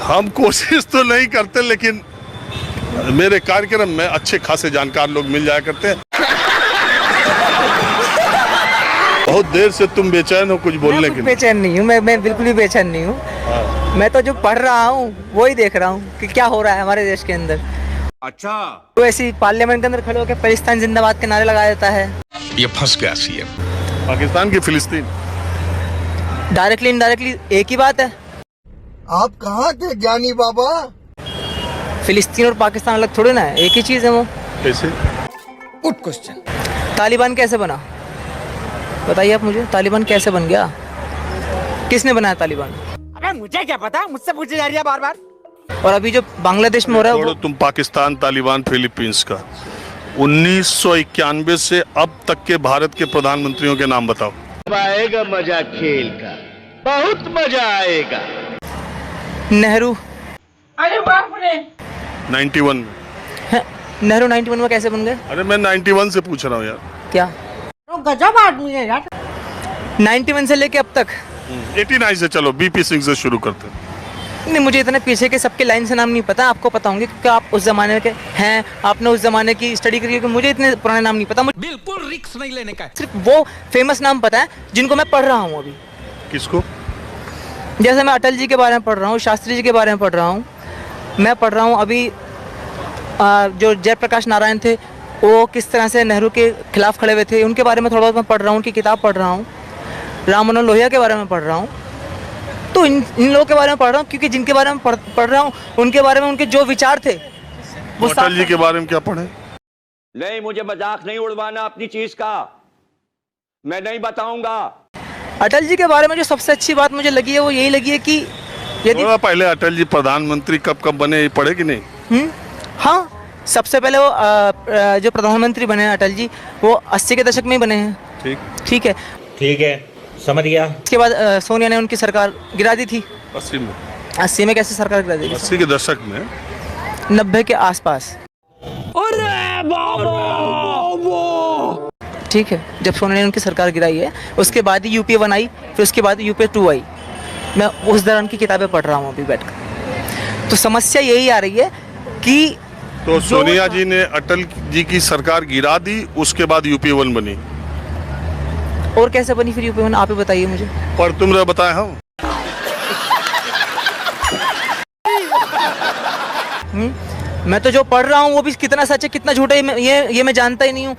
हम कोशिश तो नहीं करते, लेकिन मेरे कार्यक्रम में अच्छे खासे जानकार लोग मिल जाया करते हैं। बहुत देर से तुम बेचैन हो कुछ बोलने के लिए। बेचैन नहीं हूँ मैं बिल्कुल भी बेचैन नहीं हूँ। मैं तो जो पढ़ रहा हूँ वही देख रहा हूँ कि क्या हो रहा है हमारे देश के अंदर। अच्छा, तो ऐसी पार्लियामेंट के अंदर खड़े होकर पाकिस्तान जिंदाबाद के नारे लगा देता है। ये फंस गया सीएम। पाकिस्तान की फिलिस्तीन डायरेक्टली इनडायरेक्टली एक ही बात है। आप कहाँ के ज्ञानी बाबा? फिलिस्तीन और पाकिस्तान अलग थोड़ी ना है, एक ही चीज है वो। कैसे? Good question. तालिबान कैसे बना बताइए आप मुझे, तालिबान कैसे बन गया? किसने बनाया तालिबान? अबे मुझे क्या पता, मुझसे पूछी जा रही है बार बार। और अभी जो बांग्लादेश में हो रहा है वो तुम पाकिस्तान, तालिबान, फिलीपींस का 1991 से अब तक के भारत के प्रधानमंत्रियों के नाम बताओ। आएगा मजा खेल का, बहुत मजा आएगा। नेहरू। अरे बाप रे। 91 में। नेहरू 91 में कैसे बन गए? अरे मैं 91 से पूछ रहा हूँ यार। क्या गजब आदमी है यार। 91 से लेके अब तक? 89 से चलो, बीपी सिंह से शुरू करते। नहीं, मुझे इतने पीछे के सबके लाइन से नाम नहीं पता, आपको पता होंगे क्योंकि आप उस जमाने के हैं, आपने उस जमाने की स्टडी करी है। मुझे इतने पुराने नाम नहीं पता, मुझे बिल्कुल रिस्क नहीं लेने का है। सिर्फ वो फेमस नाम पता है जिनको मैं पढ़ रहा हूँ अभी। किसको? जैसे मैं अटल जी के बारे में पढ़ रहा हूँ, शास्त्री जी के बारे में पढ़ रहा हूँ, मैं पढ़ रहा हूँ अभी जो जयप्रकाश नारायण थे वो किस तरह से नेहरू के खिलाफ खड़े हुए थे, उनके बारे में थोड़ा बहुत मैं पढ़ रहा हूँ, उनकी किताब पढ़ रहा हूँ। राम मनोहर लोहिया के बारे में पढ़ रहा हूँ। तो इन लोगों के बारे में पढ़ रहा हूँ क्योंकि जिनके बारे में पढ़ रहा हूँ उनके बारे में उनके जो विचार थे वो अटल जी के बारे में क्या पढ़े? नहीं, मुझे मजाक नहीं उड़वाना अपनी चीज का, मैं नहीं बताऊंगा। अटल जी के बारे में जो सबसे अच्छी बात मुझे लगी है वो यही लगी है कि यदि पहले अटल जी प्रधानमंत्री कब बने ये पढ़े कि नहीं? हाँ, सबसे पहले वो जो प्रधानमंत्री बने हैं अटल जी वो 80 के दशक में ही बने हैं। ठीक है, समझ गया। इसके बाद सोनिया ने उनकी सरकार गिरा दी थी। 80 में कैसे सरकार गिरा दी? 80 के दशक में, 90 के आसपास। ठीक है, जब सोनिया ने उनकी सरकार गिराई है उसके बाद ही यूपीए 1 आई, फिर उसके बाद यूपीए 2 आई। मैं उस दौरान की किताबें पढ़ रहा हूँ अभी बैठकर। तो समस्या यही आ रही है कि तो सोनिया जी ने अटल जी की सरकार गिरा दी, उसके बाद यूपी 1 बनी। और कैसे बनी फिर यूपी 1? आप ही बताइए मुझे। पर तुमने बताया हो। मैं तो जो पढ़ रहा हूँ वो भी कितना सच है कितना झूठ है ये मैं जानता ही नहीं हूँ।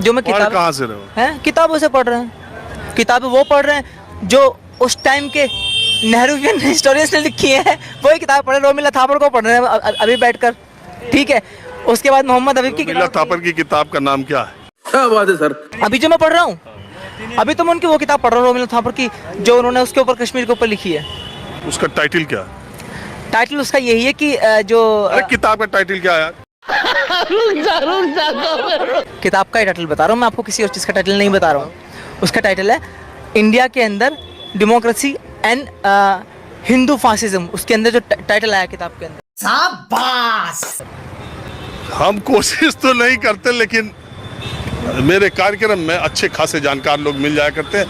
जो मैं किताब कहाँ से रहे हो? हैं, किताबों से पढ़ रहे हैं। किताबें वो पढ़ रहे हैं जो उस टाइम के नेहरूवियन हिस्टोरियंस ने लिखी है, वही किताब पढ़ रहे हैं। रोमिला थापर को पढ़ रहे हैं अभी बैठकर। ठीक है, उसके बाद मोहम्मद हबीब की रोमिला थापर की किताब का नाम क्या है? क्या बात है सर। अभी जो मैं पढ़ रहा हूँ, अभी तो मैं उनकी वो किताब पढ़ रहा हूँ रोमिला थापर की, जो उन्होंने उसके ऊपर कश्मीर के ऊपर लिखी है। उसका टाइटल क्या है? टाइटल उसका यही है कि जो किताब का टाइटल क्या है यार? किताब का टाइटल बता रहा हूँ मैं आपको, किसी और चीज़ का टाइटल नहीं बता रहा हूँ। उसका टाइटल है इंडिया के अंदर डेमोक्रेसी एंड हिंदू फासिज्म। उसके अंदर जो टाइटल आया किताब के अंदर। शाबाश। हम कोशिश तो नहीं करते, लेकिन मेरे कार्यक्रम में अच्छे खासे जानकार लोग मिल जाया करते हैं।